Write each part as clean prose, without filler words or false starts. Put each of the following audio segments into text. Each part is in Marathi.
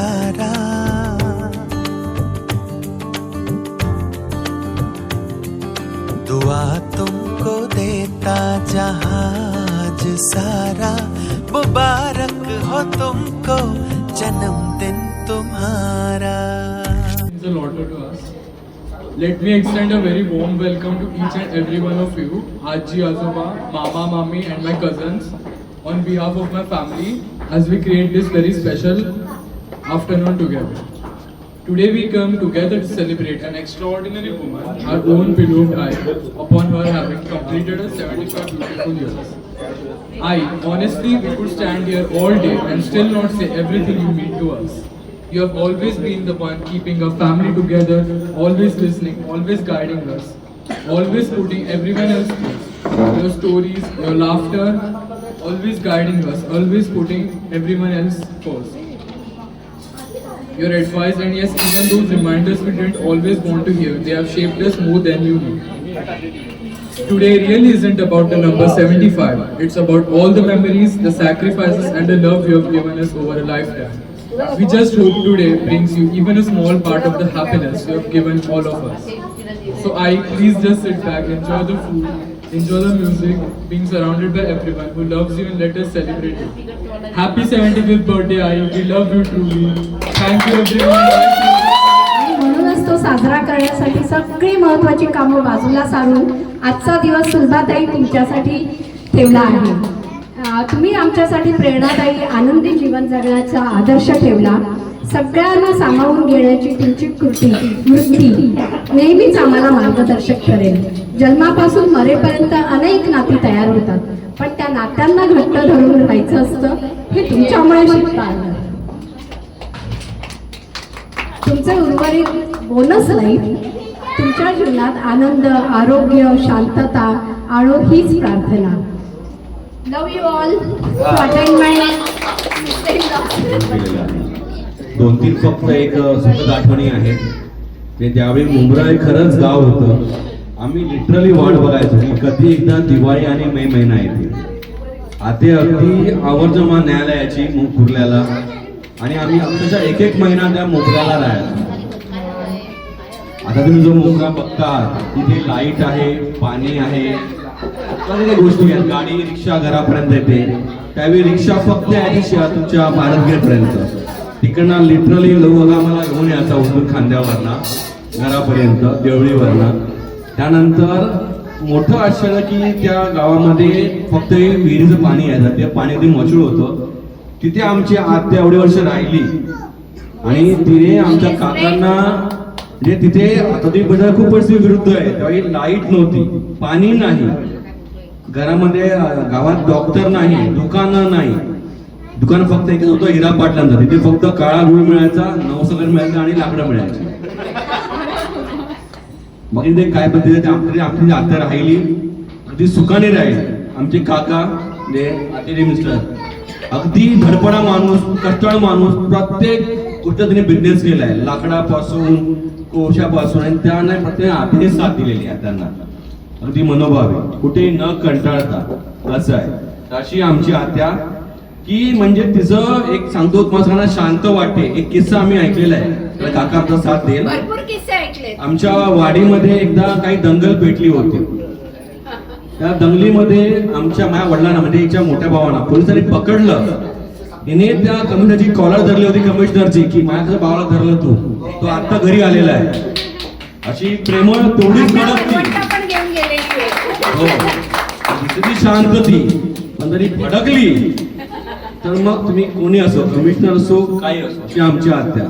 सारा, दुआ तुमको देता जहाज सारा, मुबारक हो तुमको जन्मदिन तुम्हारा. Means a lot to us. Let me extend a very warm welcome to each and every one of you, Aji, Azoba, Mama, Mami and my cousins, on behalf of my family as we create this very special afternoon together. Today we come together to celebrate an extraordinary woman, our own beloved Ai, upon her having completed her 75 beautiful years. Ai, honestly, we could stand here all day and still not say everything you mean to us. You have always been the one keeping our family together, always listening, always guiding us, always putting everyone else first. Your stories, your laughter, always guiding us, always putting everyone else first. Your advice and yes, even those reminders we didn't always want to hear, they have shaped us more than you know. Today really isn't about the number 75. It's about all the memories, the sacrifices and the love you have given us over a lifetime. We just hope today brings you even a small part of the happiness you have given all of us. So please just sit back, enjoy the food, enjoy the music, being surrounded by everyone who loves you and let us celebrate you. Happy 75th birthday, Ai. We love you truly. Thank you everyone. म्हणूनच तो साजरा करण्यासाठी सगळी महत्त्वाची कामं बाजूला सारून आजचा दिवस सुलभाताई तुमच्यासाठी ठेवला आहे. तुम्ही आमच्यासाठी प्रेरणादायी आनंदी जीवन जगण्याचा आदर्श ठेवला. सगळ्यांना सामावून घेण्याची तुमची वृत्ती नेहमीच आम्हाला मार्गदर्शक ठरेल. जन्मापासून मरेपर्यंत अनेक नाती तयार होतात, पण त्या नात्यांना घट्ट धरून राहायचं असतं हे तुमच्यामुळे शिकता आलं. तुमचे उर्वरित बोनस लाईफ तुमच्या जीवनात आनंद, आरोग्य, शांतता आणो हीच प्रार्थना. लव यू ऑल. दोन तीन फक्त एक सुखद आठवणी आहेत. ते त्यावेळी मुंब्रा हे खरंच गाव होतं. आम्ही लिटरली वाट बघायचो की कधी एकदा दिवाळी आणि मे महिना येते. आता अगदी आवर्जमा न्यायालयाची कुर्ल्याला आणि आम्ही अक्षरशः एक एक महिना त्या मोगऱ्याला राहायचो. आता तुम्ही जो मोगरा बघता तिथे लाईट आहे, पाणी आहे, काही गोष्टी आहेत. गाडी रिक्षा घरापर्यंत येते. त्यावेळी रिक्षा फक्त यायची तुमच्या भारतगेट पर्यंत. तिकडनं लिटरली लोक आम्हाला घेऊन यायचा उचलून खांद्यावरना घरापर्यंत देवळीवरनं. त्यानंतर मोठं आश्चर्य की त्या गावामध्ये फक्त विहिरीचं पाणी यायचं. ते पाणी अगदी मचूळ होतं. तिथे आमची आत्या एवढी वर्ष राहिली आणि तिने आमच्या काकांना म्हणजे तिथे आता ती बदल खूप परिस्थिती विरुद्ध आहे. त्यावेळी लाईट नव्हती, पाणी नाही, घरामध्ये गावात डॉक्टर नाही, दुकानं नाही. दुकान फक्त एकच होतं हिरा पाटलांचं. तिथे फक्त काळा गुळ मिळायचा, नवसगर मिळायचा आणि लाकडं मिळायची. मग इथे काय पद्धतीने आपली आत्या राहिली, अगदी सुखाने राहिली. आमचे काका आतेरे मिस्टर अगदी धडपडा माणूस, कष्टाळू माणूस. प्रत्येक गोष्ट त्याने बिझनेस केलाय, लाकडापासून कोशापासून, आणि त्याने प्रत्येक आत्याने साथ दिलेली आहे. त्यांना अगदी मनोभाव आहे, कुठे न कंटाळता असं आहे. अशी आमची आत्या की म्हणजे तिचं एक सांगतो तुम्हाला शांत वाटते. एक किस्सा आम्ही ऐकलेला आहे, काका आमचा साथ देईल. भरपूर किस्से ऐकले. आमच्या वाडीमध्ये एकदा काही दंगल पेटली होती. त्या दंगलीमध्ये आमच्या माझ्या वडिलांना म्हणजे हिच्या मोठ्या भावांना पोलिसांनी पकडलं. हिने त्या कमिशनरची कॉलर धरली होती कमिशनरची की माझ्या भावाला धरलं तू, तो आता घरी आलेला आहे. अशी प्रेमळ तेवढीच कडक ती. हो, किती शांत ती, पण तरी भडकली तर मग तुम्ही कोणी असो, कमिशनर असो काही असो, अशी आमची आत्या.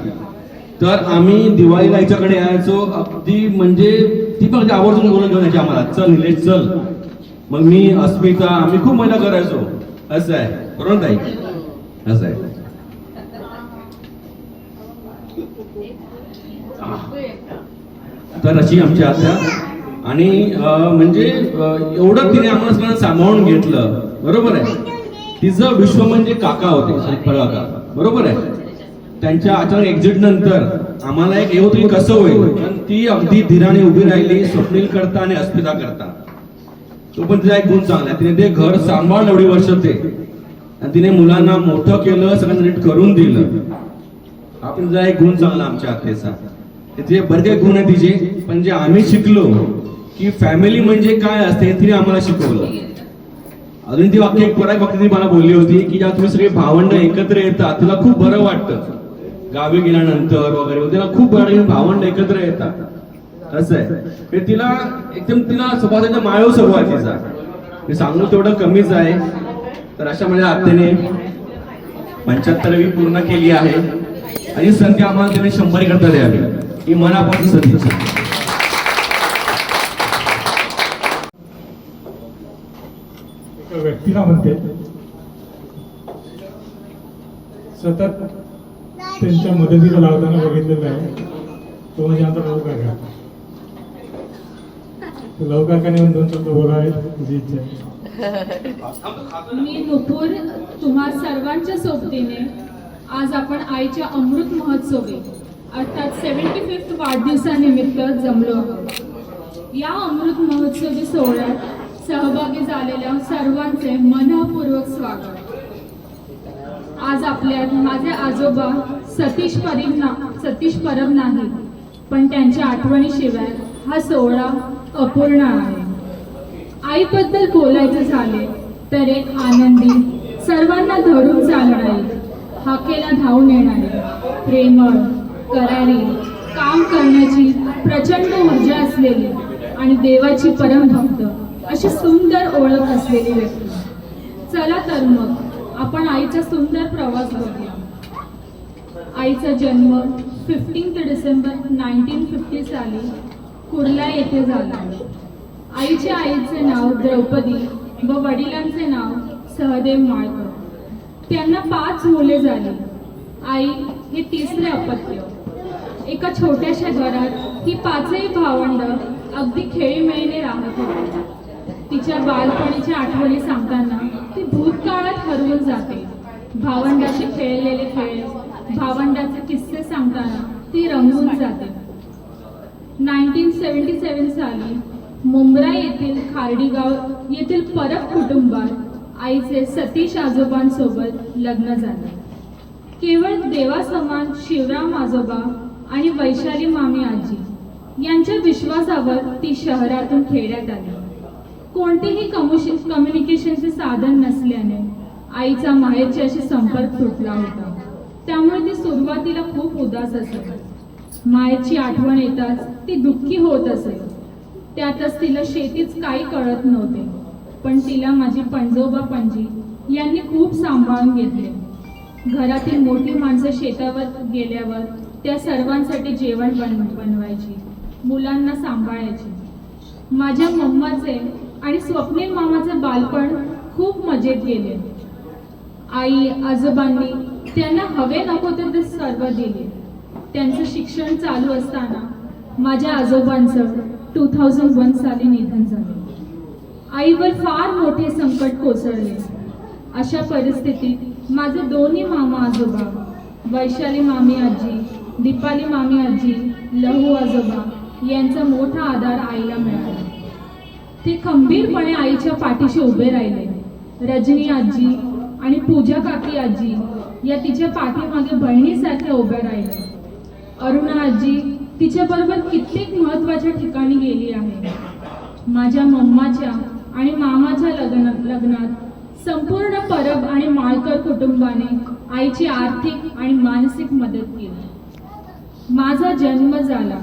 तर आम्ही दिवाळीला हिच्याकडे यायचो. अगदी म्हणजे ती पण आवर्जून बोलून घेऊन यायची आम्हाला, चल निलेश चल. मग मी, अस्मिता, आम्ही खूप मजा करायचो. असं आहे बरोबर ताई, असं आहे. तर अशी आमची आत्या. आणि म्हणजे एवढं तिने आम्हाला सगळ्यांना सांभाळून घेतलं. बरोबर आहे. तिचं विश्व म्हणजे काका होते, श्रीफळ काका. बरोबर आहे. त्यांच्या अचानक एक्झिट नंतर आम्हाला एक होतं की कसं होईल, पण ती अगदी धीराने उभी राहिली, स्वप्नील करता आणि अस्मिता करता. तो पण तिचा एक गुण चांगला. तिने ते घर सांभाळलं एवढी वर्ष ते, आणि तिने मुलांना मोठं केलं, सगळं नीट करून दिलं. आपण जरा एक गुण चांगला आमच्या आत्याचा, तिचे बरे काही गुण आहे तिचे, पण जे आम्ही शिकलो की फॅमिली म्हणजे काय असते तिने आम्हाला शिकवलं. अजून ती वाक्य एक परत वक्ती मला बोलली होती की जेव्हा तुम्ही सगळे भावंड एकत्र येतात तिला खूप बरं वाटतं. गावी गेल्यानंतर वगैरे तिला खूप बरं भावंड एकत्र येतात असं आहे. तिला एकदम तिला स्वभावाचा मायव स्वभाव आहे तिचा. मी सांगू तेवढं कमीच आहे. तर अशा माझ्या आत्याने 75वी पूर्ण केली आहे आणि संधी आम्हाला त्याने 100 करता द्यावी ही मनापासून सदिच्छा. एका व्यक्तीला म्हणते सतत त्यांच्या मदतीला लावताना बघितलेलं आहे, तो म्हणजे आमचा लव काका. लव काकाने म्हणून 2 शब्द बोलावे तुझी इच्छा आहे. मी नुपूर तुम्हा सर्वांच्या सोबतीने आज आपण आईच्या अमृत महोत्सवी अर्थात 75th वाढदिवसानिमित्त जमलो आहोत. या अमृत महोत्सवी सोहळ्यात सहभागी झालेल्या सर्वांचे मनःपूर्वक स्वागत. आज आपल्यात माझे आजोबा सतीश परब नाही, पण त्यांच्या आठवणीशिवाय हा सोहळा अपूर्ण आहे. आईबद्दल बोलायचं झाले तर एक आनंदी, सर्वांना धरून चालणारी, हाकेला धावून येणारी, प्रेमळ, करारी, काम करण्याची प्रचंड ऊर्जा असलेली आणि देवाची परमभक्त अशी सुंदर ओळख असलेली व्यक्ती. चला तर मग आपण आईचा सुंदर प्रवास बघूया. आईचा जन्म 15 डिसेंबर 1950 साली कुर्ला येथे झाला. आईच्या आईचे नाव द्रौपदी व वडिलांचे नाव सहदेव माळकर. त्यांना 5 मुले झाली. आई हे 3रे अपत्य. एका छोट्याशा घरात ही 5ही भावंड अगदी खेळीमेळीने राहत होती. तिच्या बालपणीच्या आठवणी सांगताना ती भूतकाळात हरवून जाते. भावंडाशी खेळलेले खेळ, भावंडाचे किस्से सांगताना ती रंगून जाते. 1977 साली मुंब्रा येथील खार्डीगाव येथील परब कुटुंबात आईचे सतीश आजोबांसोबत लग्न झाले. केवळ देवासमान शिवराम आजोबा आणि वैशाली मामी आजी यांच्या विश्वासावर ती शहरातून खेड्यात आली. कोणतेही कम्युनिकेशनचे साधन नसल्याने आईचा माहेरच्याशी संपर्क तुटला होता. त्यामुळे ती सुरुवातीला खूप उदास असे. मायेची आठवण येताच ती दुःखी होत असे. त्यातच तिला शेतीच काही कळत नव्हते, पण तिला माझी पणजोबा पणजी यांनी खूप सांभाळून घेतले. घरातील मोठी माणसं शेतावर गेल्यावर त्या सर्वांसाठी जेवण बनवायची, मुलांना सांभाळायची. माझ्या मम्माचे आणि स्वप्नील मामाचे बालपण खूप मजेत गेले. आई आजोबांनी त्यांना हवे नको ते सर्व दिले. त्यांचं शिक्षण चालू असताना माझ्या आजोबांचं 2001 साली निधन झाले. आईवर फार मोठे संकट कोसळले. अशा परिस्थितीत माझे दोन्ही मामा आजोबा, वैशाली मामी आजी, दीपाली मामी आजी, लहू आजोबा यांचा मोठा आधार आईला मिळाला. ते खंबीरपणे आईच्या पाठीशी उभे राहिले. रजनी आजी आणि पूजा काकी आजी या तिच्या पाठीमागे बहिणीसारख्या उभ्या राहिल्या. अरुणा आजी तिच्याबरोबर कित्येक महत्त्वाच्या ठिकाणी गेली आहे. माझ्या मम्माच्या आणि मामाच्या लग्नात संपूर्ण परब आणि माळकर कुटुंबाने आईची आर्थिक आणि मानसिक मदत केली. माझा जन्म झाला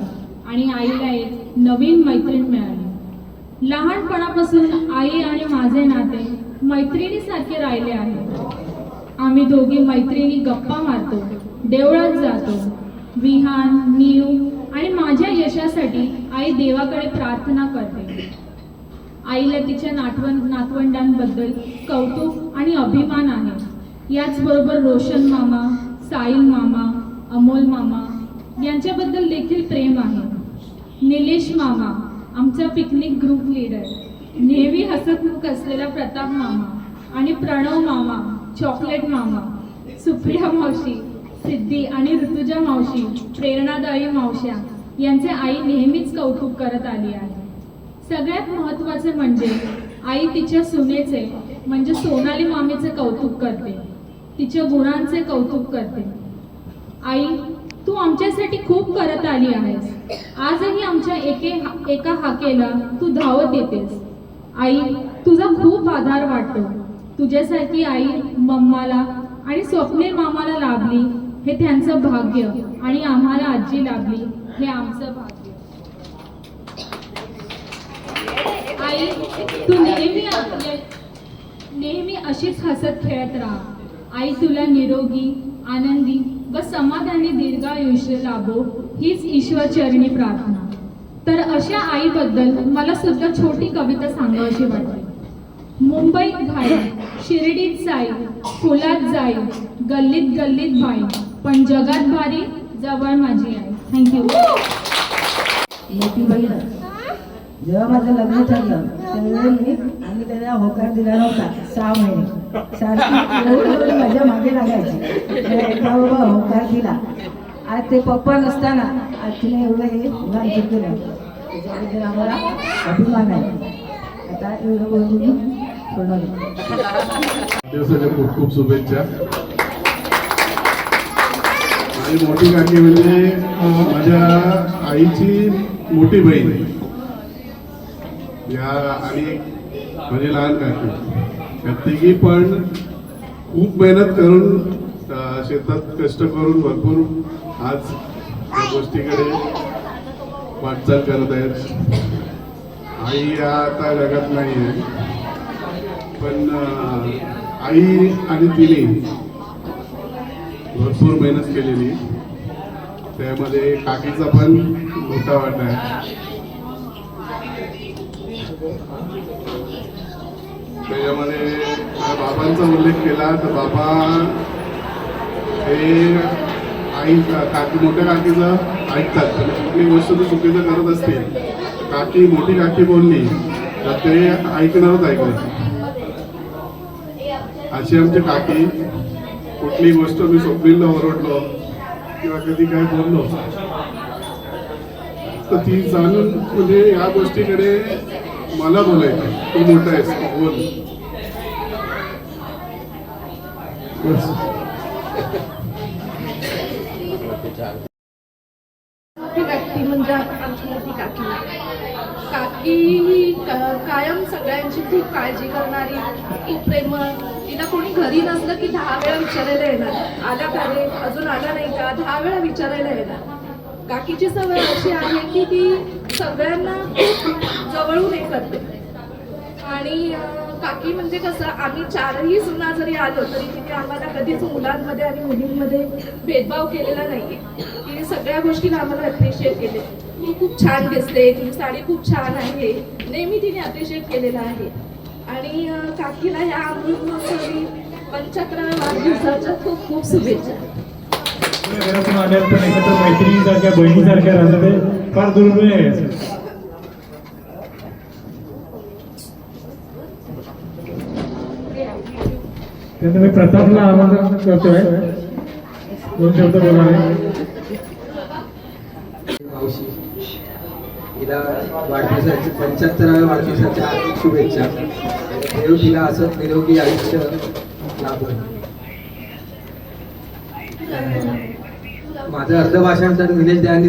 आणि आईला एक नवीन मैत्रीण मिळाली. लहानपणापासून आई आणि माझे नाते मैत्रिणीसारखे राहिले आहे. आम्ही दोघी मैत्रिणी गप्पा मारतो, देवळात जातो. विहान, नीव आणि माझ्या यशासाठी आई देवाकडे प्रार्थना करते. आईला तिच्या नातवंडांबद्दल कौतुक आणि अभिमान आहे. याचबरोबर रोशन मामा, साहिल मामा, अमोल मामा यांच्याबद्दल देखील प्रेम आहे. निलेश मामा आमचा पिकनिक ग्रुप लीडर, नेहमी हसतमुख असलेला प्रताप मामा आणि प्रणव मामा, चॉकलेट मामा, सुप्रिया मावशी, सिद्धी आणि ऋतुजा मावशी, प्रेरणादायी मावश्या यांचे आई नेहमीच कौतुक करत आली आहे. सगळ्यात महत्त्वाचे म्हणजे आई तिच्या सुनेचे म्हणजे सोनाली मामीचे कौतुक करते, तिच्या गुणांचे कौतुक करते. आई तू आमच्यासाठी खूप करत आली आहेस. आजही आमच्या एका हाकेला तू धावत येतेस. आई, तुझा खूप आधार वाटतो. तुझ्यासारखी आई मम्माला आणि स्वप्नील मामाला लाभली हे त्यांचं भाग्य, आणि आम्हाला आजी लाभली हे आमचं भाग्य. आई, तू नेहमी अशीच हसत खेळत राहा. आई तुला निरोगी, आनंदी व समाधानी दीर्घायुष्य लाभो हीच ईश्वर चरणी प्रार्थना. तर अशा आईबद्दल मला सुद्धा छोटी कविता सांगावीशी वाटते. मुंबईत घाई, शिर्डीत साई, फुलात जाई, गल्लीत गल्लीत बाई, पण जगात भारी जवळ माझी आई. थँक्यू. मोठी बहीण जेव्हा माझं लग्न ठरलं त्यावेळी आम्ही त्याला होकार दिला नव्हता. 6 महिने सारखी माझ्या मागे लागायची. एकदा बाबा होकार दिला. आज ते पप्पा नसताना आज तिने एवढं हे उदाहरण केलं, त्याच्याबद्दल आम्हाला अभिमान आहे. आता एवढं बोलून सोडवलं. दिवसाच्या खूप खूप शुभेच्छा. माझी मोठी काकी म्हणजे माझ्या आईची मोठी बहीण या, आणि माझी लहान काकी, या तिघी पण खूप मेहनत करून शेतात कष्ट करून भरपूर आज या गोष्टीकडे वाटचाल करत आहेत. आई या आता जगात नाही आहे, पण आई आणि तिने भरपूर मेहनत केलेली, त्यामध्ये काकीचा पण मोठा वाटा आहे. त्याच्यामध्ये बाबांचा उल्लेख केला तर बाबा हे आई काकी मोठ्या काकीचं ऐकतात. कुठली गोष्ट तर चुकीचं करत असतील, काकी मोठी काकी बोलली तर ते ऐकणारच ऐकले. अशी आमची काकी, कुठली गोष्ट मी स्वप्नीलला ओरडलो किंवा कधी काय बोललो तर ती जाणून म्हणजे या गोष्टीकडे मला बोलायचं, तू मोठा आहेस बोल. व्यक्ती म्हणजे आमची मोठी काकी. काकी ही कायम सगळ्यांची खूप काळजी करणारी, खूप प्रेमळ. तिला कोणी घरी नसलं की 10 वेळा विचारायला येणार, आला का रे, अजून आला नाही का, 10 वेळा विचारायला येणार. काकीची सवय अशी आहे की ती सगळ्यांना खूप जवळून हे करते. आणि काकी म्हणजे कसं, आम्ही 4ही सुना जरी आलो तरी तिने आम्हाला कधीच मुलांमध्ये आणि मुलींमध्ये भेदभाव केलेला नाही. तिने सगळ्या गोष्टीला आम्हाला अप्रिशिएट केले. तू खूप छान दिसते, तुझी साडी खूप छान आहे, नेहमी तिने अप्रिशिएट केलेलं आहे. आणि काकीला ह्या अमृत महोत्सवी 75व्या वाढदिवसाच्या खूप खूप शुभेच्छा. घरातून आल्यावर पण एकत्र मैत्रिणीसारख्या बहिणीसारख्या राहतात, ते फार दुर्मिळ आहे. त्यामुळे मी प्रतापला आमंत्रण करतोय 2 शब्द बोलावे. मावशी तिला वाढदिवसाची 75व्या वाढदिवसाच्या हार्दिक शुभेच्छा. देव तिला असं निरोगी आयुष्य लाभो. माझं अर्ध भाषण तर निलेश दयानी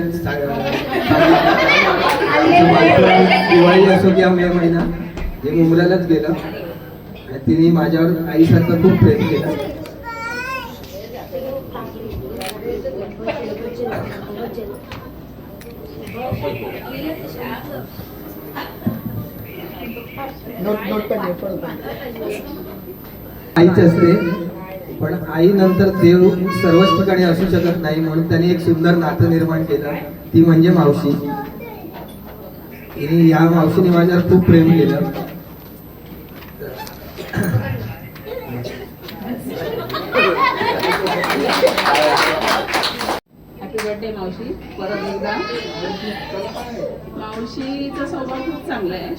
दिवाळी असो किंवा मे महिना हे मुंबईलाच गेलं आणि तिने माझ्यावर आईसारखं खूप प्रेम केलं. आईच असते, पण आई नंतर देव सर्वच ठिकाणी असू शकत नाही, म्हणून त्याने एक सुंदर नातं निर्माण केलं, ती म्हणजे मावशी. तिने या मावशीने माझ्यावर खूप प्रेम केलं. हॅपी बर्थडे मावशी. परत एकदा मावशीचा स्वभाव खूप चांगला आहे,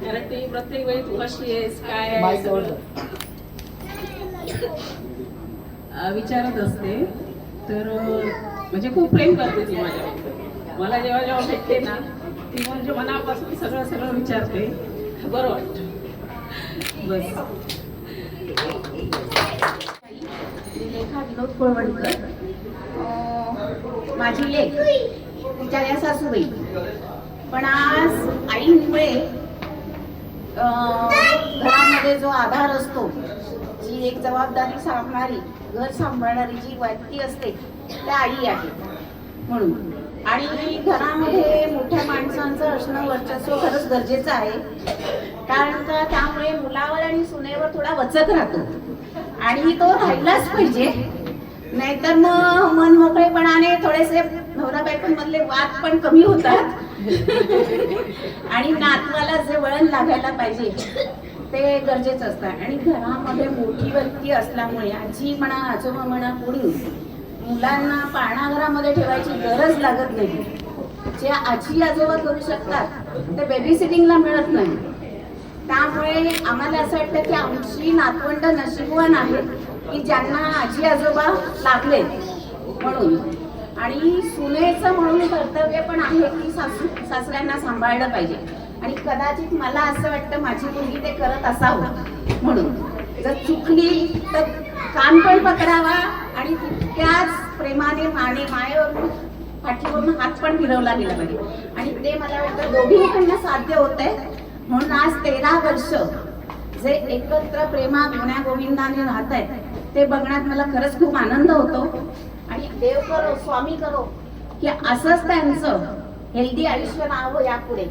कारण ती प्रत्येक वेळी तू कशी आहेस काय विचारत असते. तर म्हणजे खूप प्रेम करते ती माझ्यावर. मला जेव्हा जेव्हा भेटते ना ती म्हणजे मनापासून सगळं विचारते, बरं वाटतं बस. लेखा विनोद कोळवणकर. माझी लेक, तिच्या या सासूबाई. पण आज आईमुळे घरामध्ये जो आधार असतो, जी एक जबाबदारी सांभाळणारी, घर सांभाळणारी जी व्यक्ती असते त्या आई आहे. म्हणून आणि घरामध्ये मोठ्या माणसांचं असणं वर्चस्व खरंच गरजेचं आहे. कारण का त्यामुळे मुलावर आणि सुनेवर थोडा वचक राहतो आणि तो राहिलाच पाहिजे. नाहीतर मग मन मोकळेपणाने थोडेसे नवरा बायकोंमधले वाद पण कमी होतात आणि नातवाला जे वळण लागायला पाहिजे ते गरजेचं असतं. आणि घरामध्ये मोठी व्यक्ती असल्यामुळे आजी म्हणा, आजोबा म्हणा, पुढील मुलांना पाळणाघरामध्ये ठेवायची गरज लागत नाही. जे आजी आजोबा करू शकतात ते बेबी सिटिंगला मिळत नाही. त्यामुळे आम्हाला असं वाटतं की आमची नातवंड नशीबवान आहेत की ज्यांना आजी आजोबा लागले म्हणून. आणि सुनेचं म्हणून कर्तव्य पण आहे की सासऱ्यांना सांभाळलं पाहिजे. आणि कदाचित मला असं वाटतं माझी मुलगी ते करत असावं. म्हणून जर चुकली तर कान पण पकडावा आणि तितक्याच प्रेमाने मायेवरून पाठीवरून हात पण फिरवला गेला पाहिजे. आणि ते मला वाटतं दोघींकडनं साध्य होतंय. म्हणून आज 13 वर्ष जे एकत्र प्रेमात गुण्यागोविंदाने राहत आहेत ते बघण्यात मला खरंच खूप आनंद होतो. आणि देव करो स्वामी करो की असंच त्यांचं हेल्दी आयुष्य राहावं यापुढे.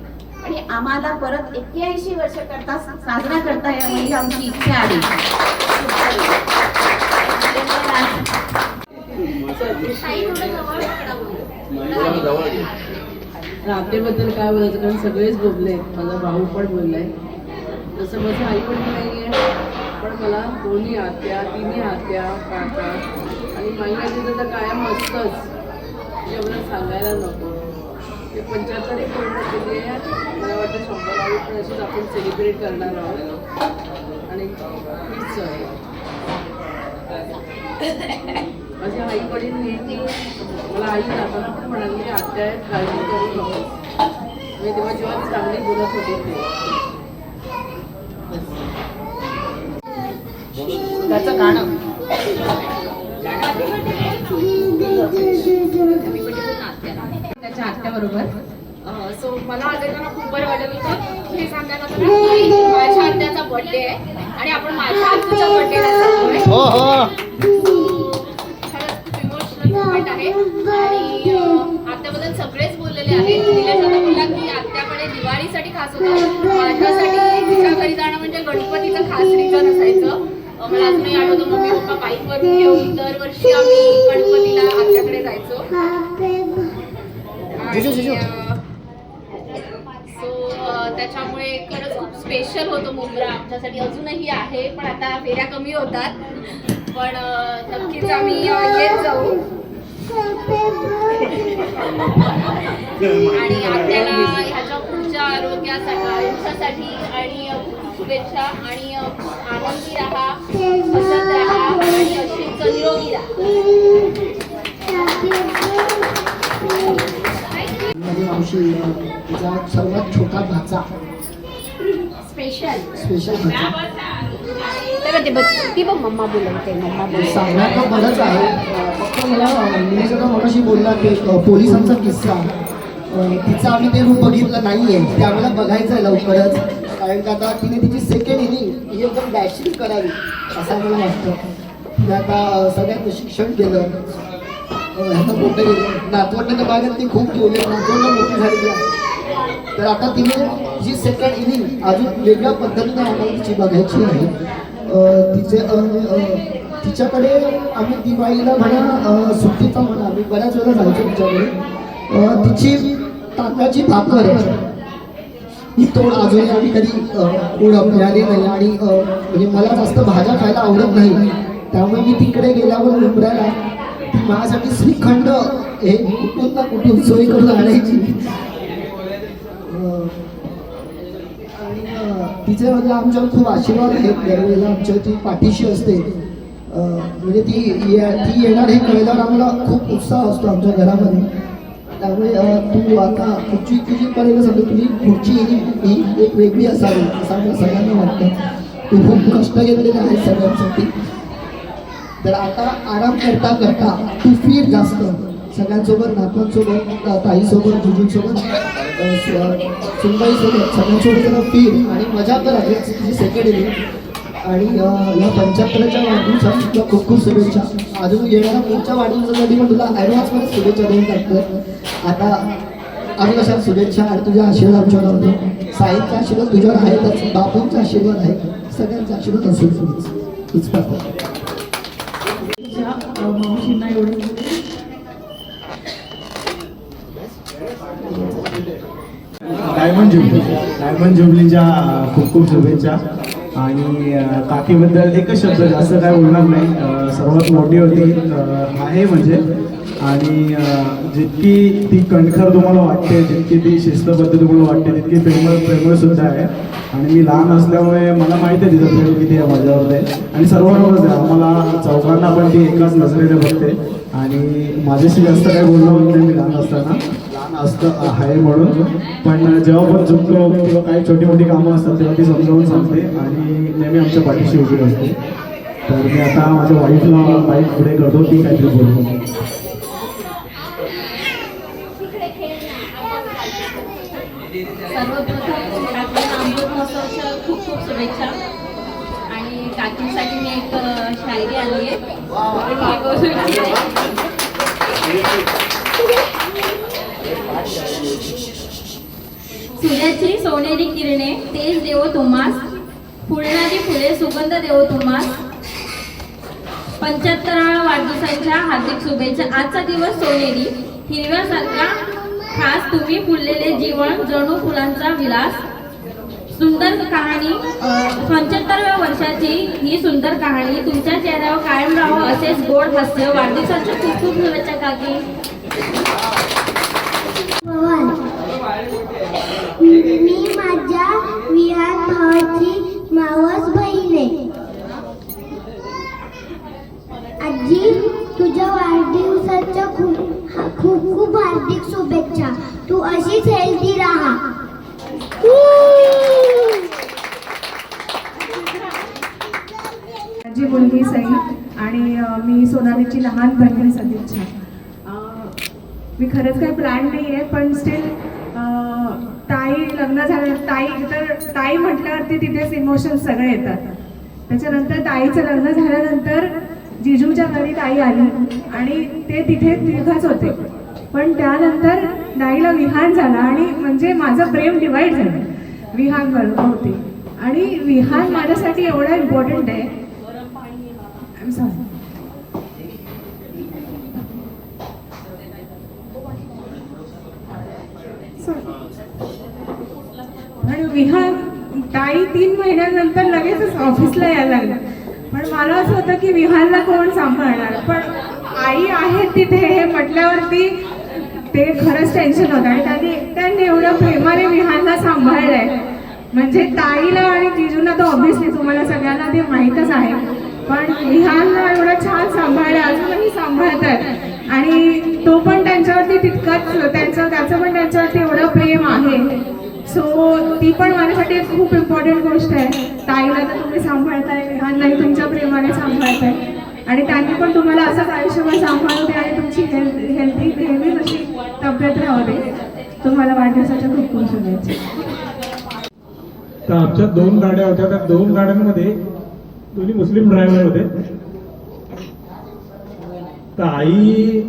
आणि आम्हाला परत 81 वर्ष करता साजरा करता यावं ही आमची इच्छा आहे. नातेबद्दल काय बोलायचं, कारण सगळेच बोलले. माझा भाऊ पण बोललाय. तसं माझं आई पण नाही आहे, पण मला दोन्ही आत्या, तिन्ही आत्या, काका आणि माझी आजी तर कायम असतंच. एवढं सांगायला नको. ते 75 पूर्ण केली आहे. मला वाटतं 100 पण अशीच आपण सेलिब्रेट करणार आहोत. आणि हीच आहे माझी आई वडील नेहमी मला आई जाताना पण म्हणाली आत्या आहेत, काळजी करू नको. मी तेव्हा जेव्हा ती चांगली बोलत होती ते त्याचं गाणं त्याच्या आत्याबरोबर. सो मला आज येताना खूप बरं वाटत होतं हे सांगायला की माझ्या आत्याचा बर्थडे आहे आणि आपण माझ्या आत्याच्या बर्थडेला जातोय. खरंच खूप इमोशनल मोमेंट आहे. आणि आत्याबद्दल सगळेच बोललेले आहेत. निलेश आता बोलला की आत्याकडे दिवाळीसाठी खास होतं. माझ्यासाठी तिच्या घरी जाणं म्हणजे गणपतीचं खास रिझन असायचं. मला अजूनही आठवतं मम्मी पप्पा बाईकवरून घेऊन दरवर्षी आम्ही गणपतीला आत्याकडे जायचो. त्याच्यामुळे खरंच खूप स्पेशल होतं मुंब्रा आमच्यासाठी. अजूनही आहे, पण आता फेऱ्या कमी होतात. पण नक्कीच आम्ही येत जाऊ. आणि आपल्याला ह्याच्या पुढच्या आयुष्यासाठी आणि शुभेच्छा. आणि आनंदी राहा, हसत राहा आणि अशीच निरोगी राहा. माझी मावशी, तिचा सर्वात छोटा भाचा, स्पेशल मम्मा बोलवते. सांगण्याचं बरंच आहे. फक्त मला मी जरा मगाशी बोलला की पोलिसांचा किस्सा, तिचं आम्ही ते रूप बघितलं नाही आहे. ते आम्हाला बघायचं आहे लवकरच. कारण का आता तिने तिची सेकंड इनिंग ही एकदम डॅशिंग करावी असं मला वाटतं. तिने आता सगळ्यांचं शिक्षण केलं, ह्याचं मोठं गेलं. नातवंडाच्या बागेत ती खूप गेली, नातवंड मोठी झालेली आहे. तर आता तिने जी सेकंड इनिंग अजून वेगळ्या पद्धतीने आम्हाला तिची बघायची आहे. तिच्याकडे आम्ही दिवाळीला म्हणा, सुट्टीचा म्हणा, आम्ही बऱ्याच वेळा जायचो तिच्याकडे. तिची तांदळाची भाकर ही तोड अजूनही आम्ही कधी मिळाली नाही. आणि म्हणजे मला जास्त भाज्या खायला आवडत नाही, त्यामुळे मी तिकडे गेल्यावर मुंबऱ्याला ती माझ्यासाठी श्रीखंड हे कुठून ना कुठून सोय करून आणायची. तिचे म्हणजे आमच्यावर खूप आशीर्वाद आहेत. दरवेळेला आमच्या ती पाठीशी असते. म्हणजे ती येणार हे कळल्यावर आम्हाला खूप उत्साह असतो आमच्या घरामध्ये. त्यामुळे तू आता तुझी पर्यंत समजा तुझी पुढची ही एक वेगळी असावी असं आम्हाला सगळ्यांना वाटतं. तू खूप कष्ट घेतलेले आहेत सगळ्यांसाठी. तर आता आराम करता करता तू फिर जास्त, सगळ्यांसोबत, नातवांसोबत, ताईसोबत, जिजूंसोबत, सुनबाईसोबत सगळ्यांसोबत त्याला फिर आणि मजा कर आहे तुझी सेकंड इनिंग. आणि या 75च्या वाढदिवसासाठी तुला खूप खूप शुभेच्छा. अजून येणाऱ्या पुढच्या वाढदिवसासाठी पण तुला ॲडव्हान्समध्ये शुभेच्छा देऊन टाकतो. आता आम्ही कशा शुभेच्छा आणि तुझ्या आशीर्वाद आमच्यावर होतो. साईंचा आशीर्वाद तुझ्यावर आहेतच, बापूंचा आशीर्वाद आहे, सगळ्यांचा आशीर्वाद असेल. हीच प्रार्थना. मावशींना एवढं डायमंड जुबलीच्या खूप खूप शुभेच्छा. आणि काकीबद्दल एकच शब्द, जास्त काय बोलणार नाही. सर्वात मोठी होती आहे म्हणजे, आणि जितकी ती कणखर तुम्हाला वाटते, जितकी ती शिस्तबद्ध तुम्हाला वाटते, तितकी प्रेमळ सुद्धा आहे. आणि मी लहान असल्यामुळे मला माहिती आहे तिचं प्रेम किती आहे माझ्यावर आहे. आणि सर्वांवरच आहे, आम्हाला चौघांना पण ती एकाच नजरेने बघते. आणि माझ्याशी जास्त काय बोलणं होत नाही मी लहान असतं आहे म्हणून. पण जेव्हा पण चुकलो किंवा काही छोटी मोठी कामं असतात तेव्हा ती समजावून सांगते आणि नेहमी आमच्या पाठीशी उभी असते. तर मी आता माझ्या वाईफला बाईक पुढे करतो, ती काहीतरी बोलतो. सर्वप्रथम काकींना अमृत महोत्सवाच्या खूप खूप शुभेच्छा. आणि काकींसाठी मी एक शायरी आली आहे. सूर्याची सोनेरी किरणे तेज देवो तुम्हास, फुलणारी फुले सुगंध देवो तुम्हास. 75व्या वाढदिवसाच्या हार्दिक शुभेच्छा. आजचा दिवस सोनेरी हिरव्यासारखा खास, तुम्ही फुललेले जीवन जणू फुलांचा विलास. सुंदर कहाणी, 75व्या वर्षाची ही सुंदर कहाणी तुमच्या चेहऱ्यावर कायम राहावं असेच गोड हास्य. वाढदिवसाच्या खूप खूप शुभेच्छा काकी. मी माझ्या विहान भावाची मावस बहीण आहे. आजी, तुझ्या वाढदिवसाच्या खूप खूप हार्दिक शुभेच्छा. तू अशीच हेल्दी राहा. माझी मुलगी सई आणि मी सोनालीची लहान बहिणी सतीच्छा. मी खरंच काही प्लॅन नाही आहे, पण स्टील ताई लग्न झालं, ताई म्हटल्यावरती तिथेच इमोशन्स सगळे येतात. त्याच्यानंतर ताईचं लग्न झाल्यानंतर जिजूच्या घरी ताई आली आणि ते तिथे तिघच होते. पण त्यानंतर ताईला विहान झाला आणि म्हणजे माझं प्रेम डिवाईड झालं विहान होते. आणि विहान माझ्यासाठी एवढं इम्पॉर्टंट आहे. I am sorry. आणि विहान ताई 3 महिन्यानंतर लगेचच ऑफिसला यायला लागलं. पण मला असं होतं की विहानला कोण सांभाळणार, पण आई आहे तिथे हे म्हटल्यावरती ते खरंच टेन्शन होतं. आणि त्यांनी एकट्याने एवढं प्रेमाने विहानला सांभाळलंय म्हणजे ताईला आणि जिजूला तर ऑब्व्हियसली तुम्हाला सगळ्यांना ते माहीतच आहे, पण विहानला एवढं छान सांभाळलं, अजूनही सांभाळत आहेत. आणि तो पण त्यांच्यावरती तितकंच त्याचं पण त्यांच्यावरती एवढं प्रेम आहे. सो ती पण माझ्यासाठी खूप इम्पॉर्टंट गोष्ट आहे. ताईला तर तुम्ही सांभाळताय, विहानलाही तुमच्या प्रेमाने सांभाळताय आणि त्यांनी पण तुम्हाला असंच आयुष्यभर सांभाळू दे आणि तुमची हेल्दी नेहमीच अशी तब्येत राहू दे. तुम्हाला वाढदिवसाच्या खूप खूप शुभेच्छा. तर आमच्या 2 गाड्या होत्या, त्या 2 गाड्यांमध्ये दोन्ही मुस्लिम ड्रायव्हर होते. तर आई,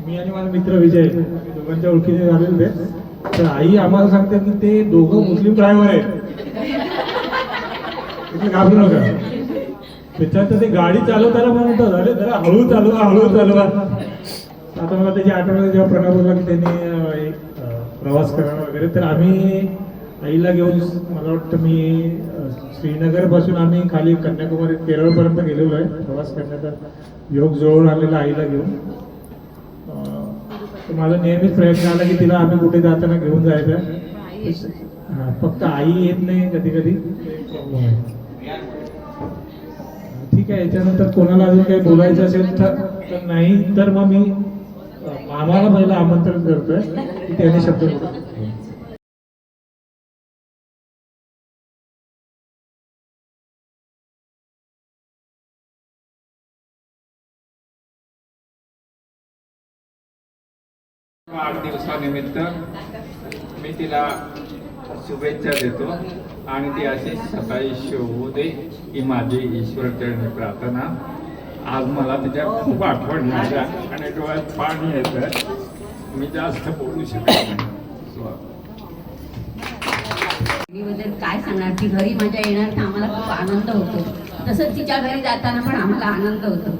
मी आणि माझा मित्र विजय दोघांच्या ओळखीने झालेले होते. तर आई आम्हाला सांगते की ते दोघं मुस्लिम ड्रायव्हर आहेत, घाबरू नका. त्याच्यानंतर ते गाडी चालवताना म्हणतात अरे जरा हळू चालवा. आता मला त्याची आठवण जेव्हा प्रणव बोलला की त्यांनी प्रवास करणं वगैरे, तर आम्ही आईला घेऊन मला वाटतं मी श्रीनगरपासून आम्ही खाली कन्याकुमारी केरळपर्यंत गेलेलो आहे. प्रवास करण्याचा योग जुळवून आलेला आईला घेऊन. तर माझा नेहमीच प्रयत्न आला की तिला आम्ही कुठे जाताना घेऊन जायचं. फक्त आई येत नाही कधी कधी. ठीक आहे, याच्यानंतर कोणाला अजून काही बोलायचं असेल तर नाही, तर मग मी मामाला पहिलं आमंत्रण करतोय की त्याने शब्द बोला. वाढदिवसानिमित्त मी तिला शुभेच्छा देतो आणि ती अशी सताईश होऊ दे ही माझी ईश्वरचरणी प्रार्थना. आज मला तिच्या खूप आठवण झाल्या आणि डोळ्यात पाणी येतं. मी जास्त बोलू शकत नाही. बद्दल काय सांगणार, ती घरी माझ्या येणार तर आम्हाला खूप आनंद होतो. तसंच तिच्या घरी जाताना पण आम्हाला आनंद होतो.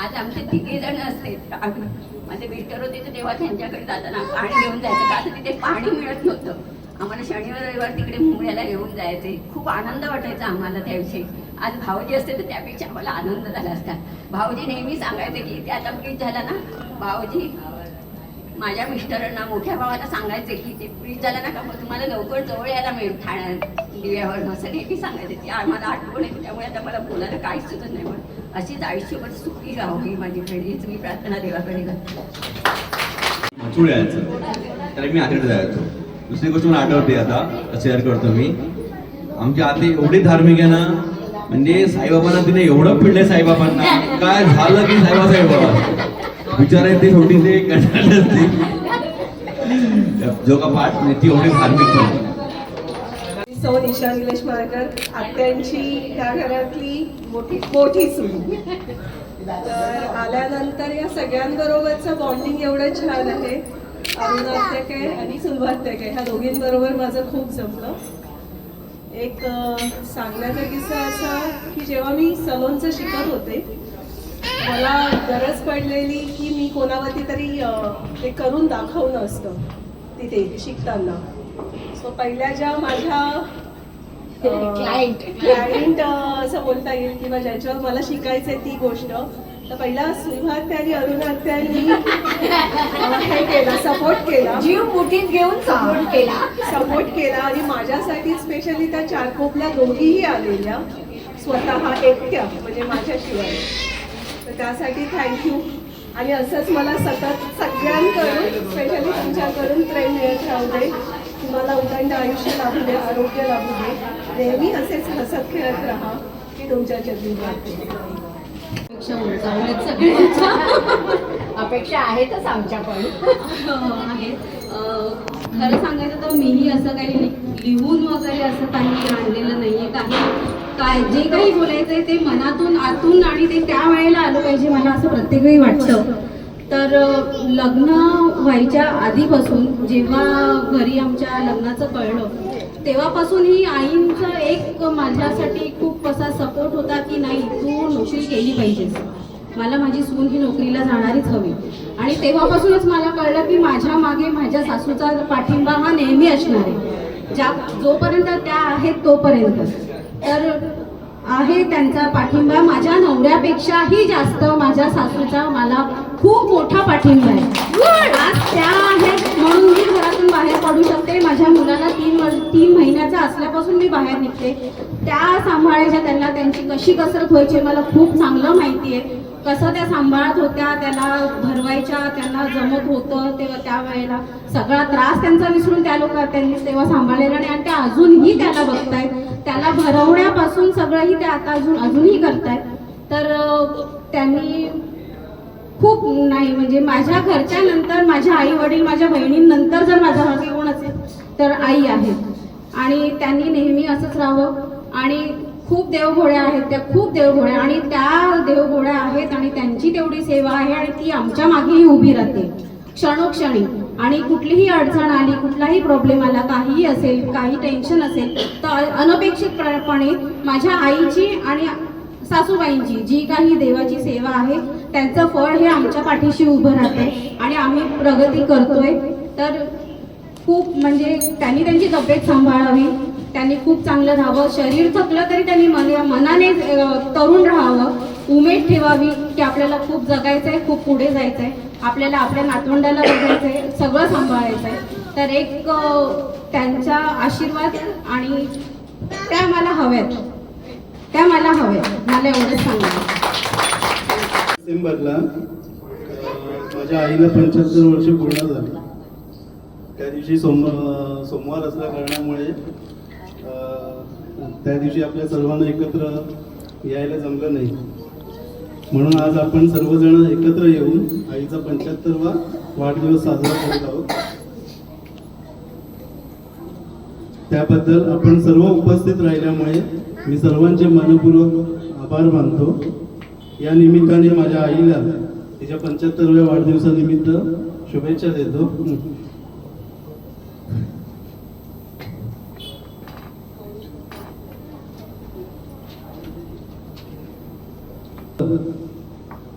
आज आमचे 3 जण असते. माझे मिस्टर होते तर तेव्हा त्यांच्याकडे जाताना पाणी घेऊन जायचं, का तर तिथे पाणी मिळत नव्हतं. आम्हाला शनिवार रविवार तिकडे मुंबईला घेऊन जायचे. खूप आनंद वाटायचा आम्हाला त्याविषयी. आज भाऊजी असते तर त्यापेक्षा आम्हाला आनंद झाला असता. भाऊजी नेहमी सांगायचे की ते आता ब्रीज झाला ना, भाऊजी माझ्या मिस्टरांना मोठ्या भावाला सांगायचे की ते ब्रीज झाला ना का मग तुम्हाला लवकर जवळ यायला मिळेल ठाण्यात दिव्यावर, असं नेहमी सांगायचे. ती आम्हाला आठवण येते. त्यामुळे आता मला बोलायला काहीच सुचत नाही. पण अशीच आयुष्यभर सुखी राहावं ही माझी फ्रेंड, हीच मी प्रार्थना देवाकडे करते. मचूळ यायचं तर मी आठवत जायचो. दुसरी गोष्ट मला आठवते आता शेअर करतो मी. आमची आते एवढी धार्मिक आहे ना, म्हणजे साईबाबांना तिने एवढं पिडले. साईबाबांना काय झालं की साईबाबा विचारायचे ते छोटी ते कंटाळले असते जो का पाठ ती एवढी धार्मिक पण. सौ निशा निलेश माळकर, आत्यांची त्या घरातली मोठी सून. तर आल्यानंतर या सगळ्यांबरोबरचं बॉन्डिंग एवढं छान आहे. अरुण आत्याके आणि सुलभात्याके ह्या दोघींबरोबर माझं खूप जमलं. एक सांगण्याचा किस्सा असा की जेव्हा मी सलोनचं शिकत होते मला गरज पडलेली की मी कोणावरती तरी ते करून दाखवणं असतं तिथे शिकताना. सो पहिल्या ज्या माझ्या क्लायंट असं बोलता येईल किंवा ज्याच्यावर मला शिकायचंय ती गोष्ट, तर पहिला सुभात्या आणि अरुणात्यांनी हे केला, सपोर्ट केला, जीव मुठीत घेऊन सपोर्ट केला आणि माझ्यासाठी स्पेशली त्या चारकोपला दोघीही आलेल्या स्वतः एकट्या, म्हणजे माझ्याशिवाय. तर त्यासाठी थँक्यू. आणि असंच मला सतत सगळ्यांकडून स्पेशली तुमच्याकडून प्रेम मिळत राहू दे. तुम्हाला उदंड आयुष्य लाभू दे, आरोग्य लाभू दे. नेहमी असेच हसत खेळत राहा की तुमच्या चरणी अपेक्षा आहेतच आमच्या पण आहेत. खरं सांगायचं तर मीही असं काही लिहून वगैरे असं काही आणलेलं नाहीये. जे काही बोलायचंय ते मनातून आतून आणि ते त्या वेळेला आलं पाहिजे मला असं प्रत्येक वेळी वाटतं. तर लग्न व्हायच्या आधीपासून जेव्हा घरी आमच्या लग्नाचं कळलं तेव्हापासून ही आईंचा एक माझ्यासाठी खूप असा सपोर्ट होता की नाही तू नोकरी केली पाहिजेस, मला माझी सून ही नोकरीला जाणारीच हवी. आणि तेव्हापासूनच मला कळलं की माझ्या मागे माझ्या सासूचा पाठिंबा हा नेहमी असणार आहे. जोपर्यंत त्या आहेत तोपर्यंत. तर आहे त्यांचा पाठिंबा माझ्या नवऱ्यापेक्षाही जास्त माझ्या सासूचा मला खूप मोठा पाठिंबा आहे. आज त्या आहेत म्हणून मी घरातून बाहेर पडू शकते. माझ्या मुलाला 3 महिन्याचा असल्यापासून मी बाहेर निघते. त्या सांभाळायच्या, त्यांना त्यांची कशी कसरत व्हायची मला खूप चांगलं माहिती आहे. कसं त्या सांभाळत होत्या, त्याला भरवायच्या, त्यांना जमत होतं तेव्हा त्यावेळेला सगळा त्रास त्यांचा विसरून त्या त्यांनी तेव्हा सांभाळलेला नाही. आणि त्या अजूनही त्याला बघतायत, त्याला भरवण्यापासून सगळंही ते आता अजूनही करतायत. तर त्यांनी खूप नाही म्हणजे माझ्या घरच्या नंतर माझ्या आई वडील माझ्या बहिणींनंतर जर माझ्या भागी कोण असेल तर आई आहे. आणि त्यांनी नेहमी असंच राहावं. आणि खूप देवघोड्या आहेत त्या, खूप देवघोड्या, आणि त्या देवघोड्या आहेत आणि त्यांची तेवढी सेवा आहे आणि ती आमच्या मागेही उभी राहते क्षणोक्षणी. आणि कुठलीही अडचण आली, कुठलाही प्रॉब्लेम आला, काहीही असेल, काही टेन्शन असेल तर अनपेक्षितपणे माझ्या आईची आणि सासूबाईंची जी काही देवाची सेवा आहे त्यांचं फळ हे आमच्या पाठीशी उभं राहते आणि आम्ही प्रगती करतोय. तर खूप म्हणजे त्यांनी त्यांची तब्येत सांभाळावी, त्यांनी खूप चांगलं राहावं. शरीर थकलं तरी त्यांनी मनाने तरुण राहावं, उमेद ठेवावी की आपल्याला खूप जगायचं आहे, खूप पुढे जायचं आहे, आपल्याला आपल्या नातवंडाला बघायचं आहे, सगळं सांभाळायचं आहे. तर एक त्यांचा आशीर्वाद आणि त्या मला हव्यात, मला एवढंच सांगायचं. डिसेंबरला माझ्या आईला 75 वर्ष पूर्ण झाली. त्या दिवशी सोमवार असल्या कारणामुळे त्या दिवशी आपल्या सर्वांना एकत्र यायला जमलं नाही. म्हणून आज आपण सर्वजण एकत्र येऊन आईचा 75वा वाढदिवस साजरा करत आहोत. त्याबद्दल आपण सर्व उपस्थित राहिल्यामुळे मी सर्वांचे मनपूर्वक आभार मानतो. या निमित्ताने माझ्या आईला तिच्या 75व्या वाढदिवसानिमित्त शुभेच्छा देतो.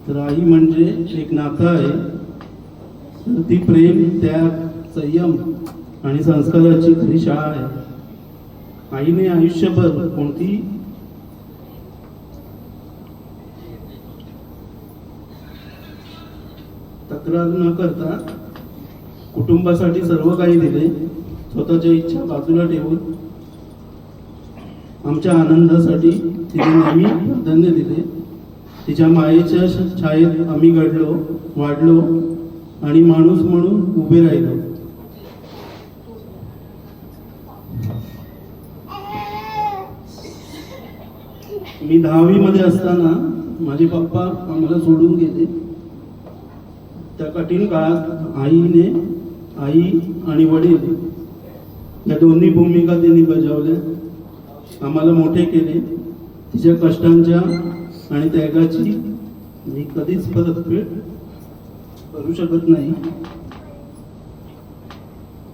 तर आई म्हणजे एक नातं आहे. तर ती प्रेम, त्याग, संयम आणि संस्काराची खरी शाळा आहे. आईने आयुष्यभर कोणती तक्रार न करता कुटुंबासाठी सर्व काही दिले. स्वतःच्या इच्छा बाजूला ठेवून आमच्या आनंदासाठी तिने नेहमी प्राधान्य दिले. तिच्या मायेच्या छायेत आम्ही घडलो, वाढलो आणि माणूस म्हणून उभे राहिलो. मी 10वी मध्ये असताना माझे पप्पा आम्हाला सोडून गेले. त्या कठीण काळात आई आणि वडील या दोन्ही भूमिका त्यांनी बजावल्या. आम्हाला मोठे केले. तिच्या कष्टांच्या आणि त्यागाची मी कधीच परतफेड करू शकत नाही.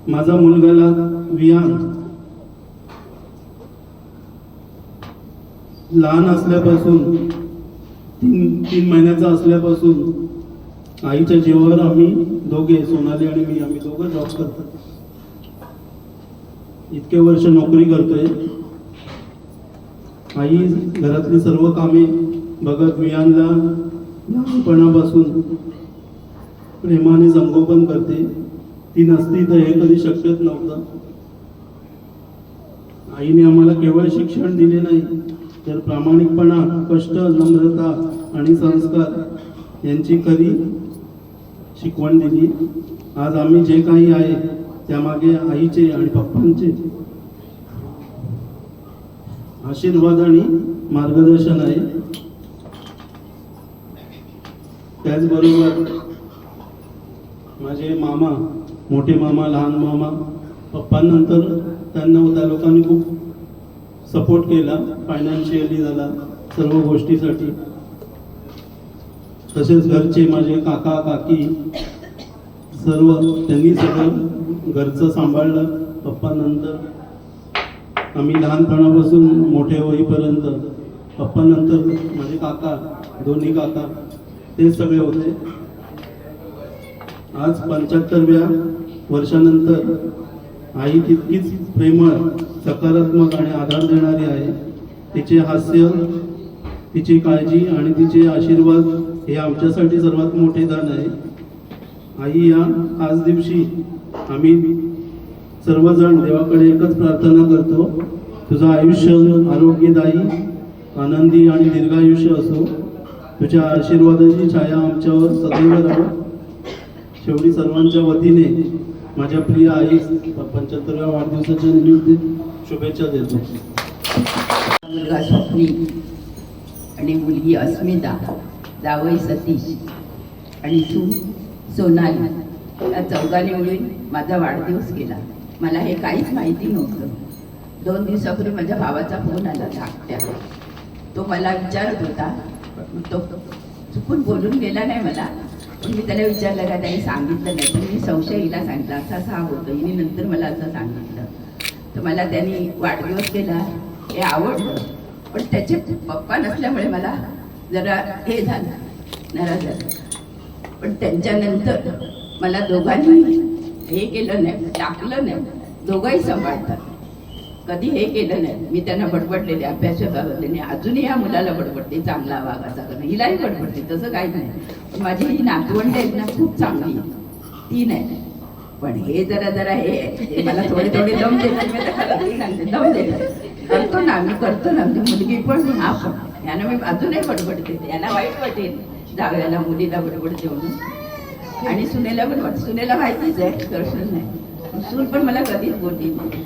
माझा मुलगाला विहान लहान असल्यापासून 3 महिन्याचा असल्यापासून आईच्या जीवावर आम्ही दोघे, सोनाली आणि मी, आम्ही दोघं जॉब करतो. इतके वर्ष नोकरी करतोय. आई घरातली सर्व कामे बघत विहानला लहानपणापासून प्रेमाने संगोपन करते. ती नसती तर हे कधी शक्यच नव्हतं. आईने आम्हाला केवळ शिक्षण दिले नाही, तर प्रामाणिकपणा, कष्ट, नम्रता आणि संस्कार यांची खरी शिकवण दिली. आज आम्ही जे काही आहे त्यामागे आईचे आणि पप्पांचे आशीर्वाद आणि मार्गदर्शन आहे. त्याचबरोबर माझे मामा, मोठे मामा, लहान मामा, पप्पांनंतर त्यांना त्या लोकांनी खूप सपोर्ट केला. फायनान्शियली झाला, सर्व गोष्टीसाठी. तसेच घरचे माझे काका, काकी सर्व त्यांनी सगळं घरचं सांभाळलं. पप्पांनंतर आम्ही लहानपणापासून मोठे होईपर्यंत पप्पांनंतर माझे काका, दोन्ही काका ते सगळे होते. आज 75व्या वर्षानंतर आई तितकीच प्रेमळ, सकारात्मक आणि आधार देणारी आहे. तिचे हास्य, तिची काळजी आणि तिचे आशीर्वाद हे आमच्यासाठी सर्वात मोठे दान आहे. आई, या आज दिवशी आम्ही सर्वजण देवाकडे एकच प्रार्थना करतो, तुझं आयुष्य आरोग्यदायी, आनंदी आणि दीर्घायुष्य असो. तुझ्या आशीर्वादाची छाया आमच्यावर सदैव राहो. शेवटी सर्वांच्या वतीने माझ्या प्रिय आईस 75व्या वाढदिवसाच्या निमित्त शुभेच्छा देतो. मुलगा स्वप्नी आणि मुलगी अस्मिता, जावई सतीश आणि सून सोनाली या चौघांनी मिळून माझा वाढदिवस केला. मला हे काहीच माहिती नव्हतं. 2 दिवसापूर्वी माझ्या भावाचा फोन आला धाकट्या. तो मला विचारत होता, तो चुकून बोलून गेला नाही मला. मी त्याला विचारलं का, त्याने सांगितलं नाही. पण मी संशय हिला सांगितलं, असा होतं. हिने नंतर मला असं सांगितलं. तर मला त्यांनी वाढदिवस केला, हे आवडलं. पण त्याचे पप्पा नसल्यामुळे मला जरा हे झालं, नाराज झालं. पण त्यांच्यानंतर मला दोघांनी हे केलं नाही, टाकलं नाही. दोघंही सांभाळतात, कधी हे केलं नाही. मी त्यांना बडबडलेले, अभ्यासाबाबतीने अजूनही या मुलाला बडबडते, चांगला वाग असा करणं. हिलाही बडबडते, तसं काहीच नाही. पण माझी ही नातवंड आहेत ना, खूप चांगली. ती नाही, पण हे जरा हे मला थोडे दम देतात. मी आता खरं सांगते, दम देतात. करतो ना, मी करतो ना. म्हणजे मुलगी पण, हा पण, यानं मी अजूनही बडबडते. यांना वाईट वाटेल जावयाला मुलीला बडबडते म्हणून. आणि सुनेला पण वाटतं. सुनेला माहितीच आहे, प्रश्न नाही. सून पण मला कधीच बोलली नाही.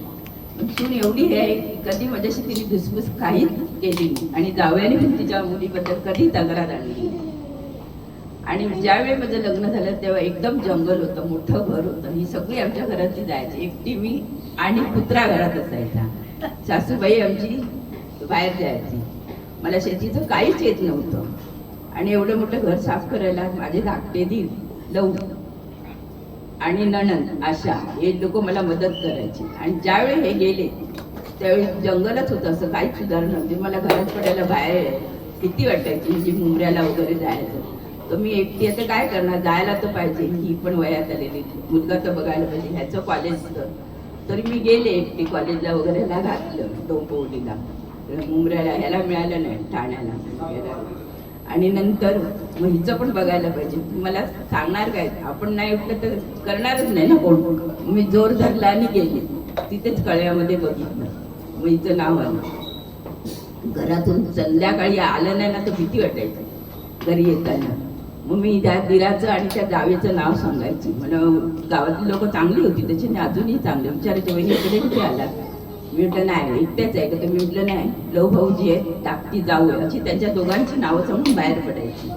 पण सून एवढी हे आहे की कधी माझ्याशी तिने धुसफूस काहीच केली नाही आणि जावयाने पण तिच्या मुलीबद्दल कधी तक्रार आणली नाही. आणि ज्यावेळी माझं लग्न झालं तेव्हा एकदम जंगल होतं, मोठं घर होतं. ही सगळी आमच्या घरातली जायची, एकटी मी आणि कुत्रा घरात असायचा. सासूबाई आमची बाहेर जायची. मला शेतीचं काहीच येत नव्हतं आणि एवढं मोठं घर साफ करायला माझे धाकटे दीर लव आणि नणंद आशा हे लोक मला मदत करायची. आणि ज्यावेळी हे गेले त्यावेळी जंगलच होतं, असं काहीच सुधारणा नव्हती. मला घरात पडायला बाहेर किती वाटायची, म्हणजे मुंबऱ्याला वगैरे जायचं. तर मी एकटी आता काय करणार, जायला तर पाहिजे. ही पण वयात आलेली, मुलगा तर बघायला पाहिजे, ह्याचं कॉलेज तरी मी गेले एकटी कॉलेजला वगैरेला घातलं डोंबिवलीला. मुंबऱ्याला ह्याला मिळालं नाही, ठाण्याला. आणि नंतर मग हिचं पण बघायला पाहिजे. मला सांगणार काय, आपण नाही उठलं तर करणारच नाही ना कोण. मी जोर धरला आणि गेले. तिथेच कळ्यामध्ये बघितलं, मग हिचं नाव आलं. घरातून संध्याकाळी आलं नाही ना तर भीती वाटायची घरी येताना. मग मी त्या दिराचं आणि त्या जावेचं नाव सांगायची. मला गावातली लोक चांगली होती, त्याच्याने अजूनही चांगले विचारायचे, वहिनीकडे कुठे आला. मी म्हटलं नाही एकट्याच आहे का, तर मी म्हटलं नाही लव भाऊजी आहे, धाकटी जाऊ आहे, अशी त्यांच्या दोघांची नावं सांगून बाहेर पडायची.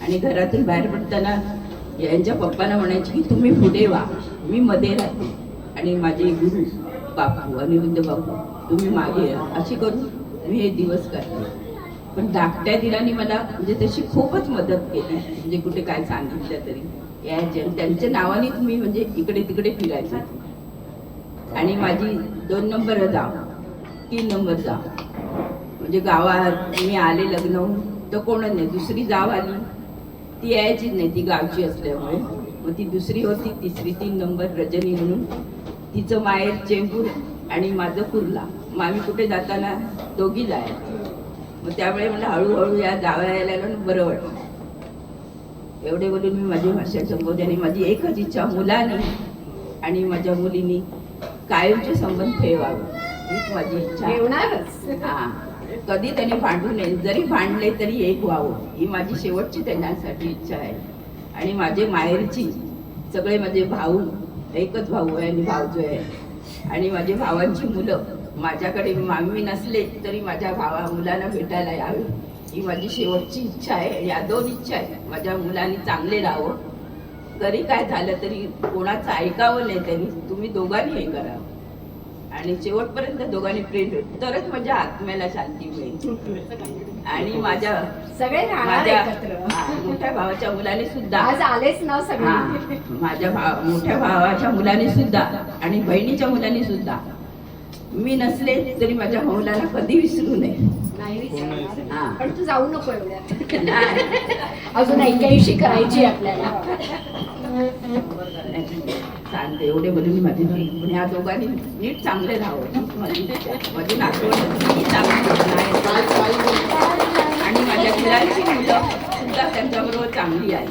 आणि घरातून बाहेर पडताना यांच्या पप्पांना म्हणायची की तुम्ही पुढे व्हा, मी मध्ये राहते, आणि माझे गुरु बापू अनिरुद्ध बापू तुम्ही मागे या. अशी करून मी हे दिवस करते. पण धाकट्या दिराने मला म्हणजे तशी खूपच मदत केली. म्हणजे कुठे काय सांगितलं तरी यायचे, त्यांच्या नावाने मी म्हणजे इकडे तिकडे फिरायचे. आणि माझी 2 नंबर जाव 3 नंबर जाव, म्हणजे गावात मी आले लग्न होऊन तर कोणच नाही. दुसरी जाव आली ती यायचीच नाही, ती गावची असल्यामुळे. मग ती दुसरी होती, तिसरी 3 नंबर रजनी म्हणून, तिचं माहेर चेंबूर आणि माझं कुर्ला. मग आम्ही कुठे जाताना दोघी जायचं. मग त्यामुळे मला हळूहळू या जावया यायला बरं वाटतं. एवढे बोलून मी माझी भाषा संपवते. आणि माझी एकच इच्छा, मुलांनी आणि माझ्या मुलींनी कायमचे संबंध ठेवावे, हीच माझी इच्छा. हा, कधी त्यांनी भांडू नये, जरी भांडले तरी एक व्हावं, ही माझी शेवटची त्यांच्यासाठी इच्छा आहे. आणि माझे माहेरची सगळे माझे भाऊ, एकच भाऊ आहे आणि भाऊजो आहे. आणि माझे भावांची मुलं माझ्याकडे मामी नसले तरी माझ्या मुलांना भेटायला यावे, ही माझी शेवटची इच्छा आहे. या 2 इच्छा आहे. माझ्या मुलांनी चांगले राहावं, तरी काय झालं तरी कोणाचं ऐकावं नाही त्यांनी, तुम्ही दोघांनी हे करावं. आणि शेवटपर्यंत दोघांनी प्रेम भेट, तरच माझ्या आत्म्याला शांती मिळेल. आणि माझ्या मोठ्या भावाच्या मुलाने सुद्धा आज आलेच ना सगळे, माझ्या मोठ्या भावाच्या मुलाने सुद्धा आणि बहिणीच्या मुलांनी सुद्धा, मी नसले तरी माझ्या मुलाला कधी विसरू नये. पण तू जाऊ नको एवढ्या, अजून 81 करायची आपल्याला. सांगते एवढे बोलून माझी पण ह्या दोघांनी नीट चांगले राहावं. माझी नातवंड आणि माझ्या मुलांची मुलं सुद्धा त्यांच्याबरोबर चांगली आहे.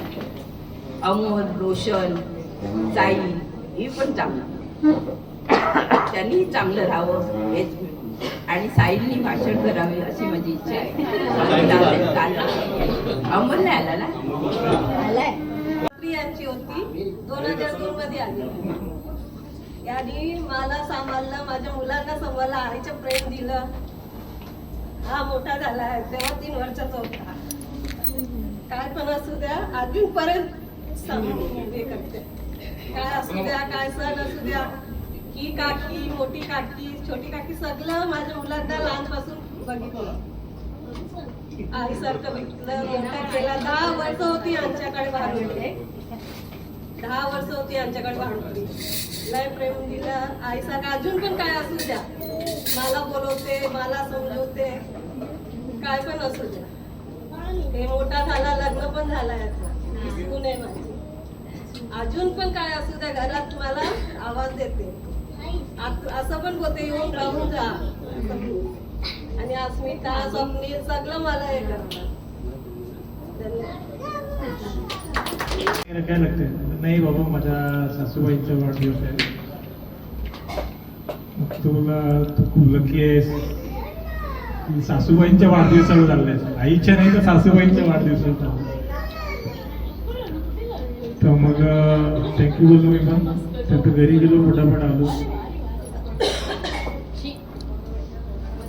अमोल, रोशन, साई ही पण चांगली, त्यांनी चांगलं राहावं हेच. आणि साईंनी भाषण करावे अशी माझी इच्छा आहे. अमोल नाही आला ना, आलाय यांची होती 2002 मध्ये आली. यांनी मला सांभाळलं, माझ्या मुलांना सांभाळलं, आईचं प्रेम दिलं. हा मोठा झाला आहे, तेव्हा 3 वर्षाचा होता. काय पण असू द्या, अजूनपर्यंत हे करते. काय असू द्या, काय सण असू द्या, ही काकी, मोठी काकी, छोटी काकी, सगळं माझ्या मुलांना लहानपासून बघितलं. आईसारखं बघितलं, मोठा केला. 10 वर्ष होती आमच्याकडे भांडवली, 10 वर्ष होती आमच्याकडे भांडवली. लय प्रेम दिलं आईसारखं. अजून पण काय असू द्या, मला बोलवते, मला समजवते, काय पण असू द्या. हे मोठा झाला, लग्न पण झाला याचा, विसरू नये माझी. अजून पण काय असू द्या, घरात मला आवाज देते, असं पण बोलते येऊन राहून जा. आणि अस्मिता, स्वप्नील सगळं मला हे करतात. काय लागते नाही बाबा, माझ्या सासूबाईचा वाढदिवस आहे, तुला तू खूप लकी आहेस. सासूबाईंच्या वाढदिवसाला चाललायस, आईच्या नाही तर सासूबाईंच्या वाढदिवसाला चाललाय. तर मग थँक्यू बोललो मी पण. तर घरी गेलो, फटाफट आलो.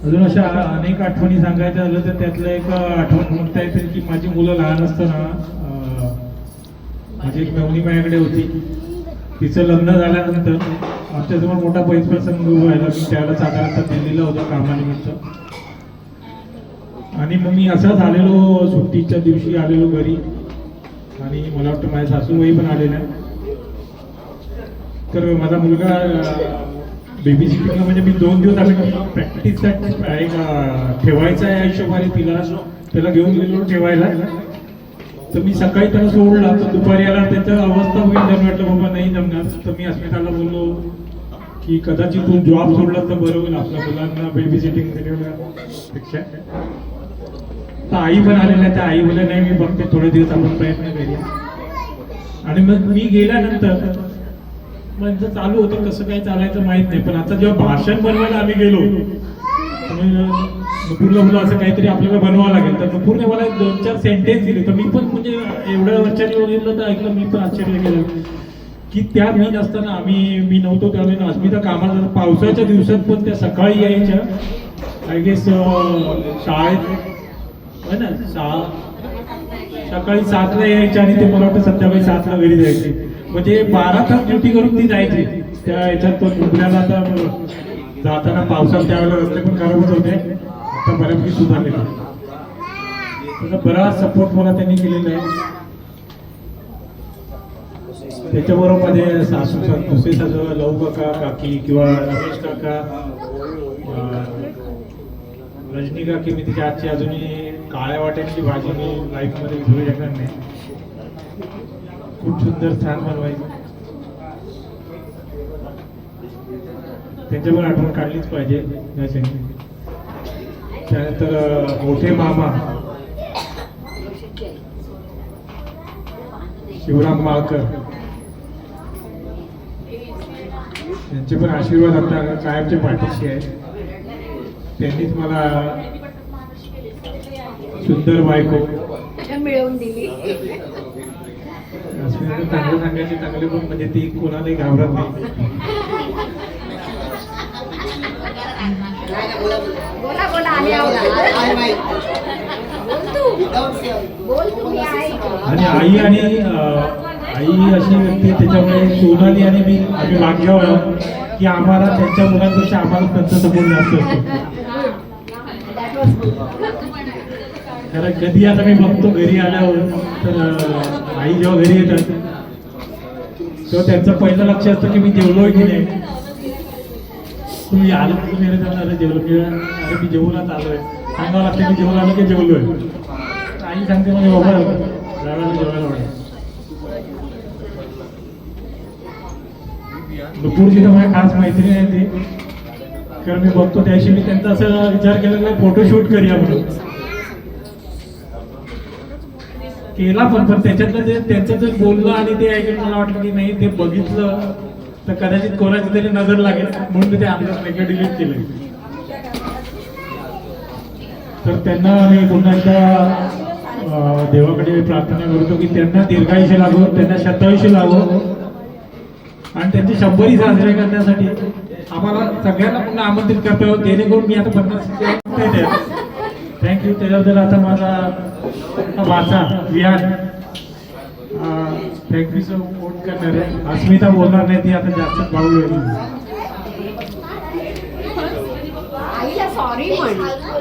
अजून अशा अनेक आठवणी सांगायचं झालं तर त्यातलं एक आठवण म्हणता येते की माझी मुलं लहान असताना माझी एक मेवणी माझ्याकडे होती. तिचं लग्न झाल्यानंतर आमच्याजवळ मोठा पैप्रसंग व्हायला. मी त्याला साधारणतः दिल्लीला होतो कामानिमित्त. आणि मग मी असंच आलेलो, सुट्टीच्या दिवशी आलेलो घरी. आणि मला वाटतं माझ्या सासूबाई पण आलेल्या. तर माझा मुलगा बेबी सिटिंगला म्हणजे मी 2 दिवस आम्ही प्रॅक्टिससाठी ठेवायचा आहे हिशोबाने त्याला घेऊन गेलो ठेवायला. तर मी सकाळी त्याला सोडला, तर दुपारी आला त्याचं अवस्था बघितलं. म्हटलं बाबा नाही जमणार. तर मी अस्मिताला बोललो की कदाचित तू जॉब सोडला तर बरं होईल आपल्या मुलांना बेबी सिटिंग पेक्षा. तर आई पण आलेल्या. त्या आई बोलल्या नाही मी बघते थोडे दिवस आपण प्रयत्न करूया. आणि मग मी गेल्यानंतर म्हणजे चालू होतं कसं काय चालायचं माहित नाही. पण आता जेव्हा भाषण बनवायला आम्ही गेलो नुपूरला बोललो असं काहीतरी आपल्याला बनवावं लागेल. तर नुपूरने मला 2-4 सेंटेन्स दिले. तर मी पण म्हणजे एवढ्या वर्षांनी बघितलं तर ऐकलं. मी पण आश्चर्य केलं की त्या मी नसताना मी नव्हतो त्यावेळेला अस्मिता कामाला. पावसाच्या दिवसात पण त्या सकाळी यायच्या. आय गेस शाळेत आहे ना सकाळी 7ला यायच्या आणि ते मला वाटतं संध्याकाळी 7ला घरी जायचे. म्हणजे 12 तास ड्युटी करून ती जायची त्या ह्याच्यात. पण मुंबईला आता जाताना पावसात त्यावेळेला रस्ते पण खराबच होते. आता बऱ्यापैकी सुधारले. त्याचा बराच सपोर्ट मला त्यांनी केलेला आहे. त्याच्याबरोबर माझे सासू दुसरे सासू लव काका काकी किंवा रमेश काका रजनी काकी. मी तिच्या आजची अजूनही काळ्या वाट्यांची भाजी मी लाईफमध्ये विसरू शकणार नाही. खूप सुंदर छान बनवायचं. त्यांच्यावर आठवण काढलीच पाहिजे. त्यानंतर मोठे मामा शिवराम माळकर यांचे पण आशीर्वाद आता कायमच्या पाठीशी आहे. त्यांनीच मला सुंदर बायको मिळवून दिली. चांगलं सांगायचे चांगले पण म्हणजे ती कोणालाही घाबरत नाही. आणि आई अशी व्यक्ती त्याच्यामुळे सोनाली आणि मी आम्ही भाग्यवान की आम्हाला त्यांच्या मुलांपेक्षा आम्हाला त्यांचा सपोर्ट जास्त असतो. कारण कधी आता मी बघतो घरी आल्यावर तर आई जेव्हा घरी येतात तेव्हा त्यांचं पहिलं लक्ष असतं की मी जेवलोय की नाही. तुम्ही आलं तुम्ही अरे जेवलो की अरे मी जेवणात आलोय सांगावं लागतं. मी जेवण आलो की जेवलोय. आई सांगते म्हणजे बाबा जेवायला वाटत. नुपूरची तर माझ्या खास मैत्रीण आहे ते. कारण मी बघतो त्याशी मी त्यांचा असं विचार केलेला फोटोशूट करूया म्हणून केला. पण त्याच्यातलं ते त्यांचं जे बोलणं आणि ते ऐकून मला वाटलं की नाही ते बघितलं तर कदाचित कोणाची तरी नजर लागेल म्हणून मी ते आमच्या डिलीट केलं. तर त्यांना मी पुन्हा एकदा देवाकडे प्रार्थना करतो की त्यांना दीर्घायुष्य लागो, त्यांना शतायुष्य लागो आणि त्यांची 100ही साजरे करण्यासाठी आम्हाला सगळ्यांना पुन्हा आमंत्रित करतो. जेणेकरून मी आता 50 थँक्यू. त्याच्याबद्दल आता माझा वाचा विहान थँक्यू सपोर्ट करणार आहे. अस्मिता बोलणार नाही, ती आता जास्त भाऊ आईला सॉरी म्हण,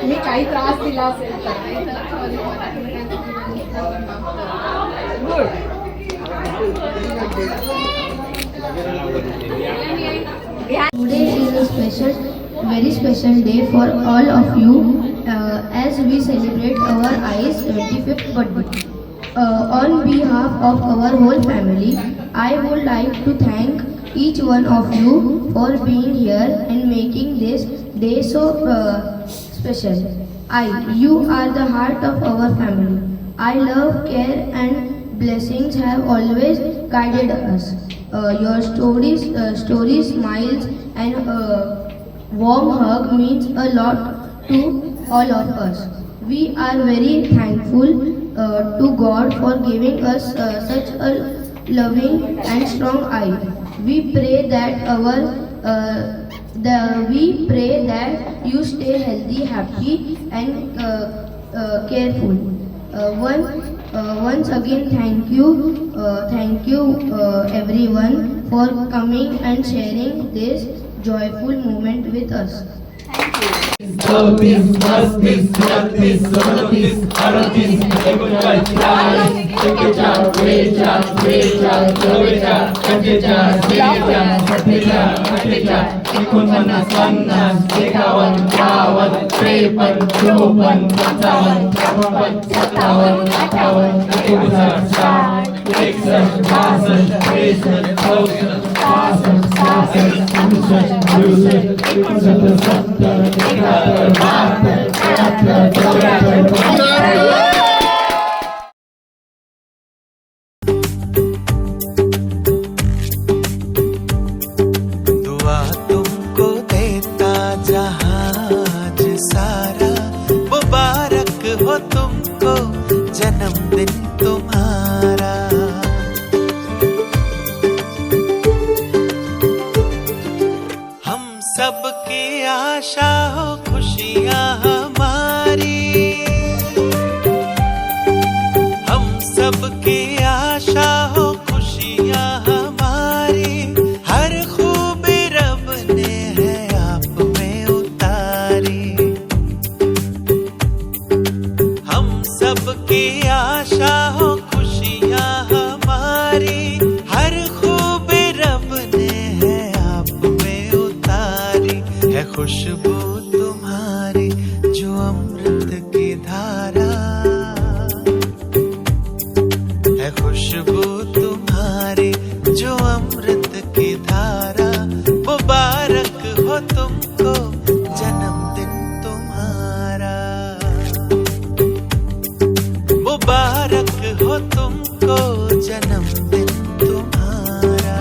मी काही त्रास दिला असेल तर. Today is a special, very special day for all of you as we celebrate our Ai's 25th birthday. On behalf of our whole family, I would like to thank each one of you for being here and making this day so special. You are the heart of our family. I love, care and blessings have always guided us. Your stories, smiles and warm hug means a lot to all of us. We are very thankful to God for giving us such a loving and strong eye. We pray that We pray that you stay healthy, happy, and careful. Once again, thank you everyone for coming and sharing this joyful moment with us. दुआ तुमको देता जहाज सारा, मुबारक हो तुमको जन्मदिन तुम्हारा। हम सब की आशा हो खुशियाँ हमारी, हम सब की आशा हो खुशियाँ हमारी। हर खूबी रब ने है आप में उतारी। हम सब की आशा हो खुशियाँ हमारी। हर खूबी रब ने है आप में उतारी। है खुशबू तुम्हारी जो अमृत की धारा, है खुशबू तुम्हारी जो अमृत की धारा। मुबारक हो तुमको जन्मदिन तुम्हारा, मुबारक हो तुमको जन्मदिन तुम्हारा।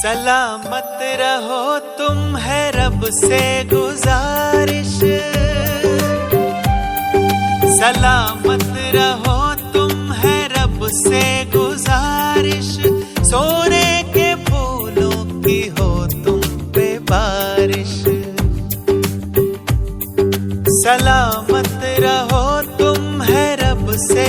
सलामत रहो तुम है रब से गुजारिश। सलामत रहो तुम है रब से गुजारिश। सोने के फूलों की हो तुम पे बारिश। सलामत रहो तुम है रब से